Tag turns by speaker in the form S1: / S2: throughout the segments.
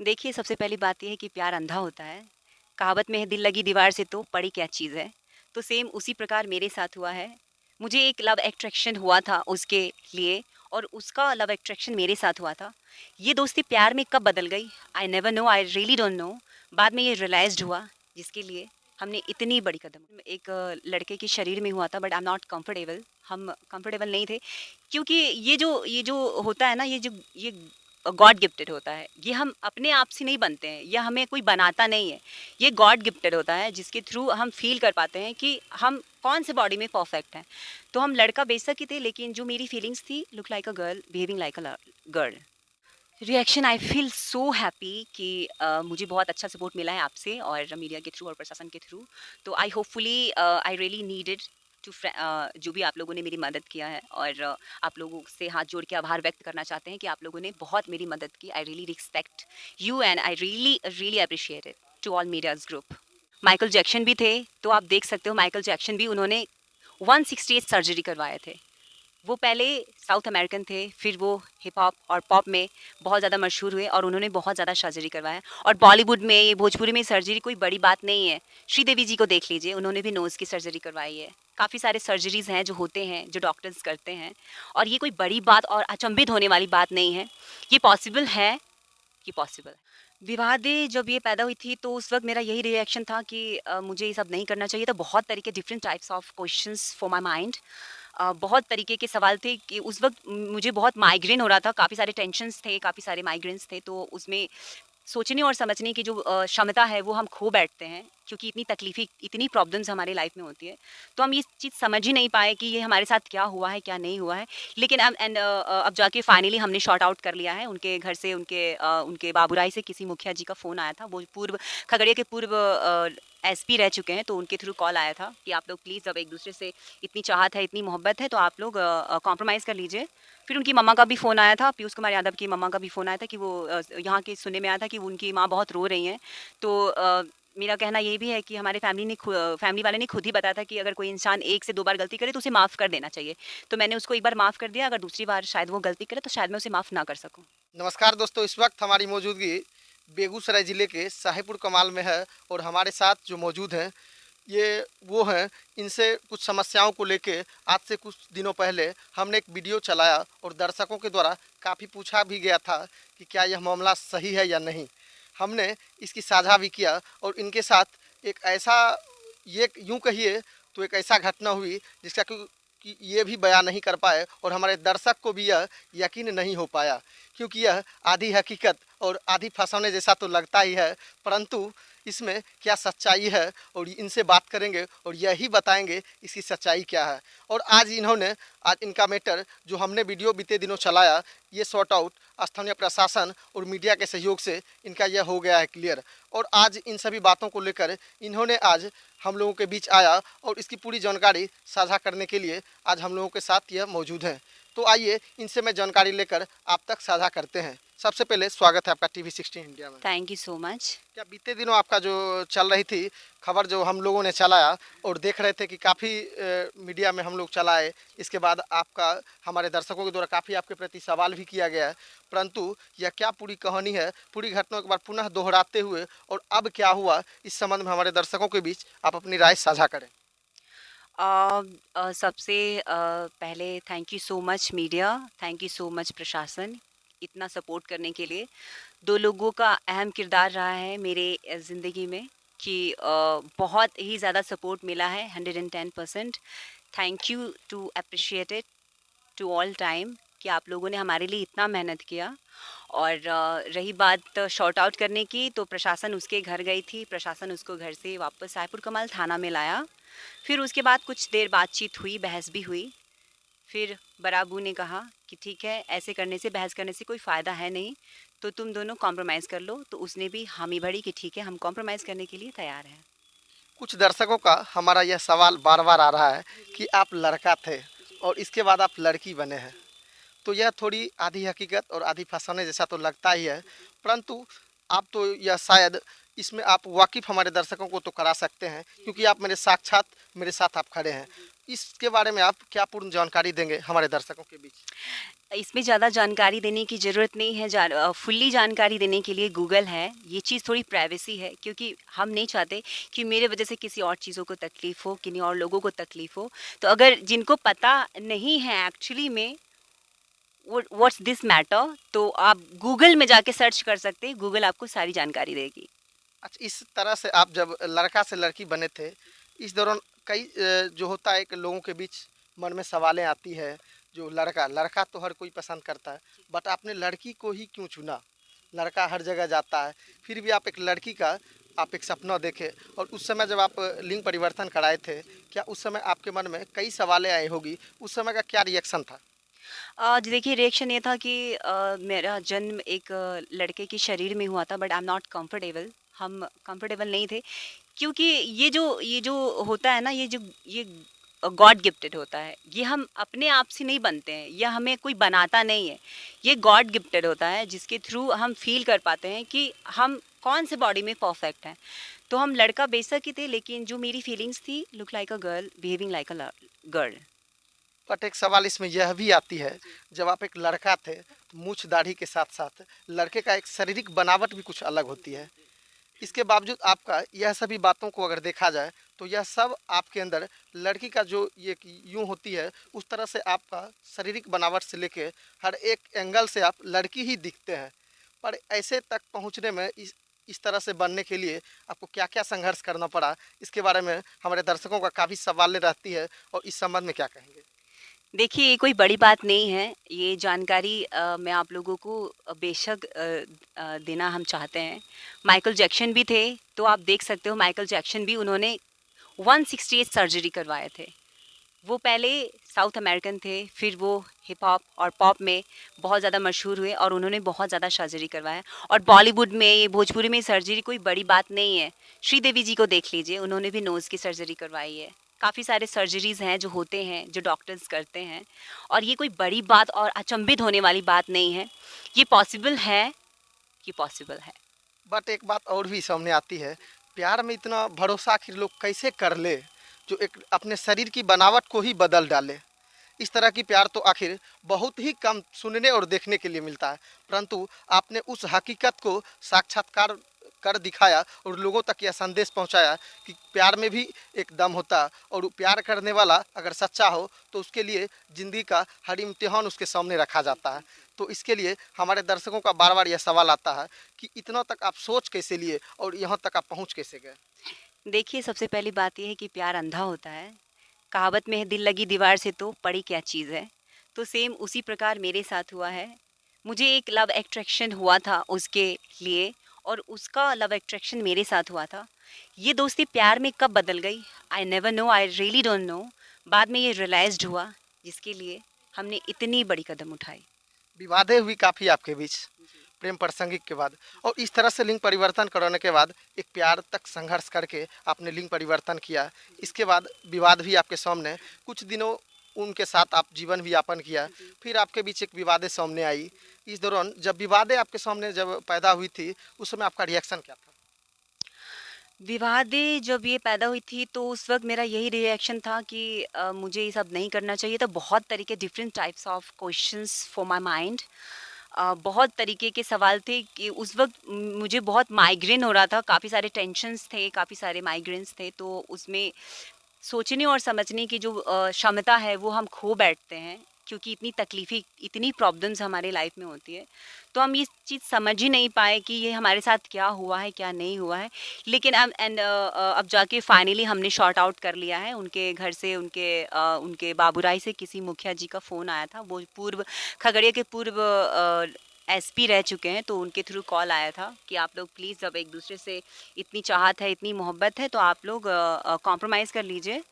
S1: देखिए, सबसे पहली बात ये है कि प्यार अंधा होता है। कहावत में है दिल लगी दीवार से तो पड़ी क्या चीज़ है। तो सेम उसी प्रकार मेरे साथ हुआ है। मुझे एक लव अट्रैक्शन हुआ था उसके लिए और उसका लव अट्रैक्शन मेरे साथ हुआ था। ये दोस्ती प्यार में कब बदल गई, I never know, I really don't know. बाद में ये रियलाइज़्ड हुआ जिसके लिए हमने इतनी बड़ी कदम एक लड़के के शरीर में हुआ था, but I am not comfortable. हम कंफर्टेबल नहीं थे क्योंकि ये जो होता है ना, ये गॉड गिफ्टेड होता है। ये हम अपने आप से नहीं बनते हैं, या हमें कोई बनाता नहीं है। ये गॉड गिफ्टेड होता है जिसके थ्रू हम फील कर पाते हैं कि हम कौन से बॉडी में परफेक्ट हैं। तो हम लड़का बेशक ही थे, लेकिन जो मेरी फीलिंग्स थी, look like a girl behaving like a girl. Reaction, I feel so happy कि मुझे बहुत अच्छा सपोर्ट मिला है आपसे और मीडिया के थ्रू और प्रशासन के थ्रू। तो I hopefully I really needed to जो भी आप लोगों ने मेरी मदद किया है, और आप लोगों से हाथ जोड़ के आभार व्यक्त करना चाहते हैं कि आप लोगों ने बहुत मेरी मदद की। I really respect you and I really really appreciate it to all medias group. Michael Jackson भी थे, तो आप देख सकते हो माइकल जैक्सन भी, उन्होंने 168 सर्जरी करवाए थे। वो पहले साउथ अमेरिकन थे, फिर वो हिप हॉप और पॉप में बहुत ज़्यादा मशहूर हुए और उन्होंने बहुत ज़्यादा सर्जरी करवाया। और बॉलीवुड में, ये भोजपुरी में सर्जरी कोई बड़ी बात नहीं है। श्रीदेवी जी को देख लीजिए, उन्होंने भी नोज़ की सर्जरी करवाई है। काफ़ी सारे सर्जरीज़ हैं जो होते हैं, जो डॉक्टर्स करते हैं, और ये कोई बड़ी बात और अचंभित होने वाली बात नहीं है। ये पॉसिबल है, ये पॉसिबल है। विवादें जब ये पैदा हुई थी, तो उस वक़्त मेरा यही रिएक्शन था कि मुझे ये सब नहीं करना चाहिए था। बहुत तरीके, different types of questions for my mind. बहुत तरीके के सवाल थे कि उस वक़्त मुझे बहुत माइग्रेन हो रहा था, काफ़ी सारे टेंशन्स थे, काफ़ी सारे माइग्रेन्स थे, तो उसमें सोचने और समझने की जो क्षमता है वो हम खो बैठते हैं, क्योंकि इतनी तकलीफ़ें, इतनी प्रॉब्लम्स हमारे लाइफ में होती है। तो हम ये चीज़ समझ ही नहीं पाए कि ये हमारे साथ क्या हुआ है, क्या नहीं हुआ है। लेकिन अब जाके फाइनली हमने सॉर्ट आउट कर लिया है। उनके घर से, उनके बाबूराय से किसी मुखिया जी का फ़ोन आया था। वो खगड़िया के पूर्व एसपी रह चुके हैं, तो उनके थ्रू कॉल आया था कि आप लोग प्लीज़, अब एक-दूसरे से इतनी चाहत है, इतनी मोहब्बत है, तो आप लोग कॉम्प्रोमाइज़ कर लीजिए। फिर उनकी मम्मा का भी फ़ोन आया था, पीयूष कुमार यादव की मम्मा का भी फ़ोन आया था कि वो यहाँ के सुनने में आया था कि उनकी माँ बहुत रो रही हैं। तो मेरा कहना ये भी है कि हमारे फैमिली वाले ने खुद ही बताया था कि अगर कोई इंसान 1 से 2 बार गलती करे तो उसे माफ़ कर देना चाहिए। तो मैंने उसको एक बार माफ़ कर दिया, अगर दूसरी बार शायद वो गलती करे तो शायद मैं उसे माफ़ ना कर सकूँ।
S2: नमस्कार दोस्तों, इस वक्त हमारी मौजूदगी बेगूसराय ज़िले के शाहीपुर कमाल में है और हमारे साथ जो मौजूद हैं ये वो हैं। इनसे कुछ समस्याओं को लेके आज से कुछ दिनों पहले हमने एक वीडियो चलाया और दर्शकों के द्वारा काफ़ी पूछा भी गया था कि क्या यह मामला सही है या नहीं। हमने इसकी साझा भी किया और इनके साथ एक ऐसा, ये यूँ कहिए तो एक ऐसा घटना हुई जिसका कि ये भी बयान नहीं कर पाए और हमारे दर्शक को भी यह यकीन नहीं हो पाया, क्योंकि यह आधी हकीकत और आधी फंसाने जैसा तो लगता ही है, परंतु इसमें क्या सच्चाई है और इनसे बात करेंगे और यही बताएंगे इसकी सच्चाई क्या है। और आज इनका मैटर जो हमने वीडियो बीते दिनों चलाया, ये सॉर्ट आउट स्थानीय प्रशासन और मीडिया के सहयोग से इनका यह हो गया है क्लियर। और आज इन सभी बातों को लेकर इन्होंने आज हम लोगों के बीच आया और इसकी पूरी जानकारी साझा करने के लिए आज हम लोगों के साथ यह मौजूद हैं। तो आइए इनसे मैं जानकारी लेकर आप तक साझा करते हैं। सबसे पहले स्वागत है आपका टीवी 16 इंडिया में।
S1: Thank you so much.
S2: क्या बीते दिनों आपका जो चल रही थी खबर, जो हम लोगों ने चलाया और देख रहे थे कि काफ़ी मीडिया में हम लोग चलाए, इसके बाद आपका हमारे दर्शकों के द्वारा काफ़ी आपके प्रति सवाल भी किया गया है, परंतु यह क्या पूरी कहानी है, पूरी घटना के बाद पुनः दोहराते हुए और अब क्या हुआ, इस संबंध में हमारे दर्शकों के बीच आप अपनी राय साझा करें।
S1: सबसे पहले thank you so much media, thank you so much प्रशासन, इतना सपोर्ट करने के लिए। 2 लोगों का अहम किरदार रहा है मेरे ज़िंदगी में कि बहुत ही ज़्यादा सपोर्ट मिला है, 110%। Thank you to appreciate it to all time कि आप लोगों ने हमारे लिए इतना मेहनत किया। और रही बात शॉर्ट आउट करने की, तो प्रशासन उसके घर गई थी, प्रशासन उसको घर से वापस साहिबपुर कमाल थाना में लाया। फिर उसके बाद कुछ देर बातचीत हुई, बहस भी हुई। फिर बराबू ने कहा कि ठीक है, ऐसे करने से, बहस करने से कोई फ़ायदा है नहीं, तो तुम दोनों कॉम्प्रोमाइज़ कर लो। तो उसने भी हामी भरी कि ठीक है, हम कॉम्प्रोमाइज़ करने के लिए तैयार हैं।
S2: कुछ दर्शकों का हमारा यह सवाल बार बार आ रहा है कि आप लड़का थे और इसके बाद आप लड़की बने हैं, तो यह थोड़ी आधी हकीकत और आधी फसाने जैसा तो लगता ही है, परंतु आप तो यह शायद इसमें आप वाकिफ़ हमारे दर्शकों को तो करा सकते हैं, क्योंकि आप मेरे साक्षात मेरे साथ आप खड़े हैं। इसके बारे में आप क्या पूर्ण जानकारी देंगे हमारे दर्शकों के बीच?
S1: इसमें ज़्यादा जानकारी देने की ज़रूरत नहीं है। फुल्ली जानकारी देने के लिए गूगल है। ये चीज़ थोड़ी प्राइवेसी है, क्योंकि हम नहीं चाहते कि मेरे वजह से किसी और चीज़ों को तकलीफ़ हो, किन्हीं और लोगों को तकलीफ़ हो। तो अगर जिनको पता नहीं है एक्चुअली में व्हाट्स दिस मैटर, तो आप गूगल में जाके सर्च कर सकते हैं। गूगल आपको सारी जानकारी देगी।
S2: अच्छा, इस तरह से आप जब लड़का से लड़की बने थे, इस दौरान कई जो होता है कि लोगों के बीच मन में सवालें आती है। जो लड़का लड़का तो हर कोई पसंद करता है, बट आपने लड़की को ही क्यों चुना? लड़का हर जगह जाता है, फिर भी आप एक लड़की का आप एक सपना देखे, और उस समय जब आप लिंग परिवर्तन कराए थे, क्या उस समय आपके मन में कई सवालें आई होगी? उस समय का क्या रिएक्शन था?
S1: जी देखिए, रिएक्शन ये था कि मेरा जन्म एक लड़के के शरीर में हुआ था, but I am not comfortable. हम कंफर्टेबल नहीं थे, क्योंकि ये जो होता है ना, ये गॉड गिफ्टेड होता है। ये हम अपने आप से नहीं बनते हैं, या हमें कोई बनाता नहीं है। ये गॉड गिफ्टेड होता है, जिसके थ्रू हम फील कर पाते हैं कि हम कौन से बॉडी में परफेक्ट हैं। तो हम लड़का बेशक ही थे, लेकिन जो मेरी फीलिंग्स थी, look like a girl, behaving like a girl.
S2: But एक सवाल इसमें यह भी आती है, जब आप एक लड़का थे तो मूछ दाढ़ी के साथ साथ लड़के का एक शारीरिक बनावट भी कुछ अलग होती है। इसके बावजूद आपका यह सभी बातों को अगर देखा जाए, तो यह सब आपके अंदर लड़की का जो ये कि यूँ होती है, उस तरह से आपका शारीरिक बनावट से लेके हर एक एंगल से आप लड़की ही दिखते हैं। पर ऐसे तक पहुंचने में इस तरह से बनने के लिए आपको क्या-क्या संघर्ष करना पड़ा? इसके बारे में हमारे दर्शकों का काफ़ी सवालें रहती है, और इस संबंध में क्या कहेंगे?
S1: देखिए, ये कोई बड़ी बात नहीं है। ये जानकारी मैं आप लोगों को बेशक देना हम चाहते हैं। माइकल जैक्सन भी थे, तो आप देख सकते हो, माइकल जैक्सन भी उन्होंने 168 सर्जरी करवाए थे। वो पहले साउथ अमेरिकन थे, फिर वो हिप हॉप और पॉप में बहुत ज़्यादा मशहूर हुए, और उन्होंने बहुत ज़्यादा सर्जरी करवाया। और बॉलीवुड में, ये भोजपुरी में सर्जरी कोई बड़ी बात नहीं है। श्रीदेवी जी को देख लीजिए, उन्होंने भी नोज़ की सर्जरी करवाई है। काफ़ी सारे सर्जरीज़ हैं जो होते हैं, जो डॉक्टर्स करते हैं, और ये कोई बड़ी बात और अचंभित होने वाली बात नहीं है। ये पॉसिबल है, ये पॉसिबल है।
S2: बट एक बात और भी सामने आती है, प्यार में इतना भरोसा आखिर लोग कैसे कर ले, जो एक अपने शरीर की बनावट को ही बदल डाले? इस तरह की प्यार तो आखिर बहुत ही कम सुनने और देखने के लिए मिलता है, परंतु आपने उस हकीकत को साक्षात्कार कर दिखाया और लोगों तक यह संदेश पहुंचाया कि प्यार में भी एक दम होता है, और वो प्यार करने वाला अगर सच्चा हो तो उसके लिए ज़िंदगी का हर इम्तिहान उसके सामने रखा जाता है। तो इसके लिए हमारे दर्शकों का बार बार यह सवाल आता है कि इतना तक आप सोच कैसे लिए और यहाँ तक आप पहुँच कैसे गए?
S1: देखिए, सबसे पहली बात ये है कि प्यार अंधा होता है। कहावत में है, दिल लगी दीवार से तो पड़ी क्या चीज़ है। तो सेम उसी प्रकार मेरे साथ हुआ है। मुझे एक लव अट्रैक्शन हुआ था उसके लिए, और उसका लव अट्रैक्शन मेरे साथ हुआ था। ये दोस्ती प्यार में कब बदल गई, I never know, I really don't know. बाद में ये रियलाइज्ड हुआ, जिसके लिए हमने इतनी बड़ी कदम उठाई।
S2: विवादें हुई काफ़ी आपके बीच प्रेम प्रसंगिक के बाद, और इस तरह से लिंग परिवर्तन कराने के बाद एक प्यार तक संघर्ष करके आपने लिंग परिवर्तन किया। इसके बाद विवाद भी आपके सामने, कुछ दिनों उनके साथ आप जीवन भी यापन किया, फिर आपके बीच एक विवादें सामने आई। इस दौरान जब विवादें आपके सामने जब पैदा हुई थी, उस समय आपका रिएक्शन क्या था?
S1: विवादें जब ये पैदा हुई थी, तो उस वक़्त मेरा यही रिएक्शन था कि मुझे ये सब नहीं करना चाहिए था। बहुत तरीके, different types of questions for my mind. बहुत तरीके के सवाल थे कि उस वक़्त मुझे बहुत माइग्रेन हो रहा था, काफ़ी सारे टेंशन्स थे, काफ़ी सारे माइग्रेन्स थे, तो उसमें सोचने और समझने की जो क्षमता है, वो हम खो बैठते हैं, क्योंकि इतनी तकलीफ़ें, इतनी प्रॉब्लम्स हमारे लाइफ में होती है। तो हम ये चीज़ समझ ही नहीं पाए कि ये हमारे साथ क्या हुआ है, क्या नहीं हुआ है। लेकिन अब जाके फाइनली हमने सॉर्ट आउट कर लिया है। उनके घर से, उनके बाबूराय से किसी मुखिया जी का फ़ोन आया था। वो खगड़िया के पूर्व एसपी रह चुके हैं, तो उनके थ्रू कॉल आया था कि आप लोग प्लीज़, जब एक दूसरे से इतनी चाहत है, इतनी मोहब्बत है, तो आप लोग कॉम्प्रोमाइज़ कर लीजिए।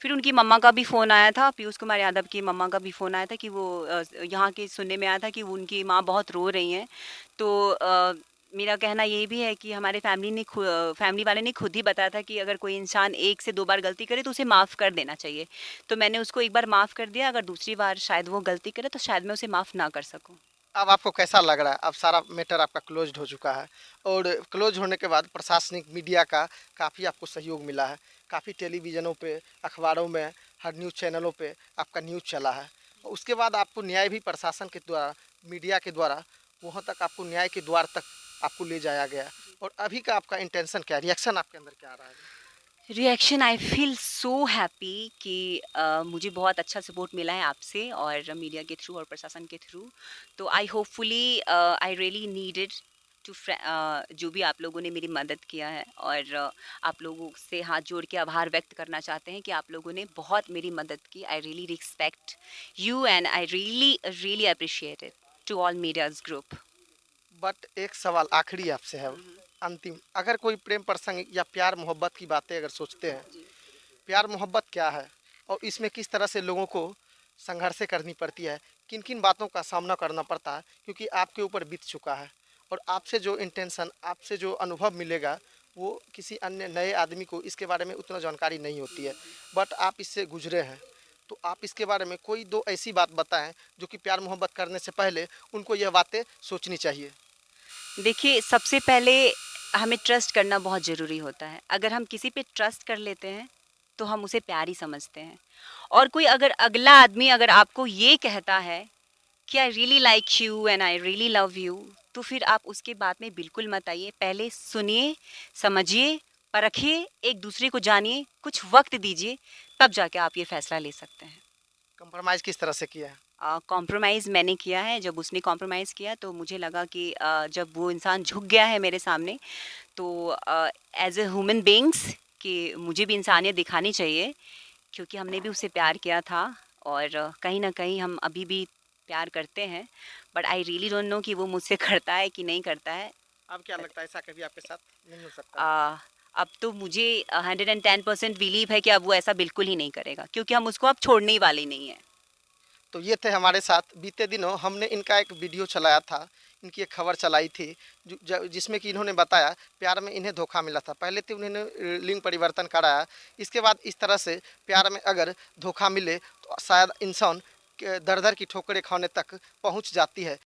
S1: फिर उनकी मम्मा का भी फ़ोन आया था, पीयूष कुमार यादव की मम्मा का भी फ़ोन आया था कि वो यहाँ के सुनने में आया था कि उनकी माँ बहुत रो रही हैं। तो मेरा कहना ये भी है कि हमारे फैमिली वाले ने खुद ही बताया था कि अगर कोई इंसान 1 से 2 बार गलती करे तो उसे माफ़ कर देना चाहिए। तो मैंने उसको एक बार माफ़ कर दिया, अगर दूसरी बार शायद वो गलती करे तो शायद मैं उसे माफ़ ना कर सकूँ।
S2: अब आपको कैसा लग रहा है? अब सारा मैटर आपका क्लोज्ड हो चुका है, और क्लोज होने के बाद प्रशासनिक मीडिया का काफ़ी आपको सहयोग मिला है। काफ़ी टेलीविज़नों पे, अखबारों में, हर न्यूज़ चैनलों पे आपका न्यूज़ चला है। और उसके बाद आपको न्याय भी प्रशासन के द्वारा, मीडिया के द्वारा वहाँ तक आपको न्याय के द्वार तक आपको ले जाया गया। और अभी का आपका इंटेंशन क्या है, रिएक्शन आपके अंदर क्या आ रहा है?
S1: Reaction, I feel so happy कि मुझे बहुत अच्छा सपोर्ट मिला है आपसे और मीडिया के थ्रू और प्रशासन के थ्रू। तो I hopefully I really needed to जो भी आप लोगों ने मेरी मदद किया है, और आप लोगों से हाथ जोड़ के आभार व्यक्त करना चाहते हैं कि आप लोगों ने बहुत मेरी मदद की। I really respect you and I really really appreciate it to all medias group.
S2: But एक सवाल आखिरी आपसे है, अंतिम, अगर कोई प्रेम प्रसंग या प्यार मोहब्बत की बातें अगर सोचते हैं, प्यार मोहब्बत क्या है और इसमें किस तरह से लोगों को संघर्ष करनी पड़ती है, किन किन बातों का सामना करना पड़ता है, क्योंकि आपके ऊपर बीत चुका है और आपसे जो इंटेंशन, आपसे जो अनुभव मिलेगा वो किसी अन्य नए आदमी को इसके बारे में उतना जानकारी नहीं होती है, बट आप इससे गुजरे हैं। तो आप इसके बारे में कोई दो ऐसी बात बताएं जो कि प्यार मोहब्बत करने से पहले उनको यह बातें सोचनी चाहिए।
S1: देखिए, सबसे पहले हमें ट्रस्ट करना बहुत ज़रूरी होता है। अगर हम किसी पे ट्रस्ट कर लेते हैं तो हम उसे प्यार ही समझते हैं। और कोई अगर अगला आदमी अगर आपको ये कहता है कि I really like you and I really love you, तो फिर आप उसके बात में बिल्कुल मत आइए। पहले सुनिए, समझिए, परखिए, एक दूसरे को जानिए, कुछ वक्त दीजिए, तब जाके आप ये फैसला ले सकते हैं।
S2: कंप्रोमाइज़ किस तरह से किया है?
S1: कॉम्प्रोमाइज़ मैंने किया है। जब उसने कॉम्प्रोमाइज़ किया तो मुझे लगा कि जब वो इंसान झुक गया है मेरे सामने, तो एज़ अ ह्यूमन बीइंग्स कि मुझे भी इंसानियत दिखानी चाहिए, क्योंकि हमने भी उससे प्यार किया था और कहीं न कहीं हम अभी भी प्यार करते हैं। But I really don't know कि वो मुझसे करता है कि नहीं करता है।
S2: अब क्या लगता है ऐसा कभी आपके साथ नहीं हो सकता है?
S1: अ, अब तो मुझे 110% बिलीव है कि अब वो ऐसा बिल्कुल ही नहीं करेगा, क्योंकि हम उसको अब छोड़ने ही वाले नहीं हैं।
S2: तो ये थे हमारे साथ बीते दिनों, हमने इनका एक वीडियो चलाया था, इनकी एक खबर चलाई थी जिसमें कि इन्होंने बताया प्यार में इन्हें धोखा मिला था। पहले तो उन्होंने लिंग परिवर्तन कराया, इसके बाद इस तरह से प्यार में अगर धोखा मिले तो शायद इंसान दर दर की ठोकरें खाने तक पहुंच जाती है।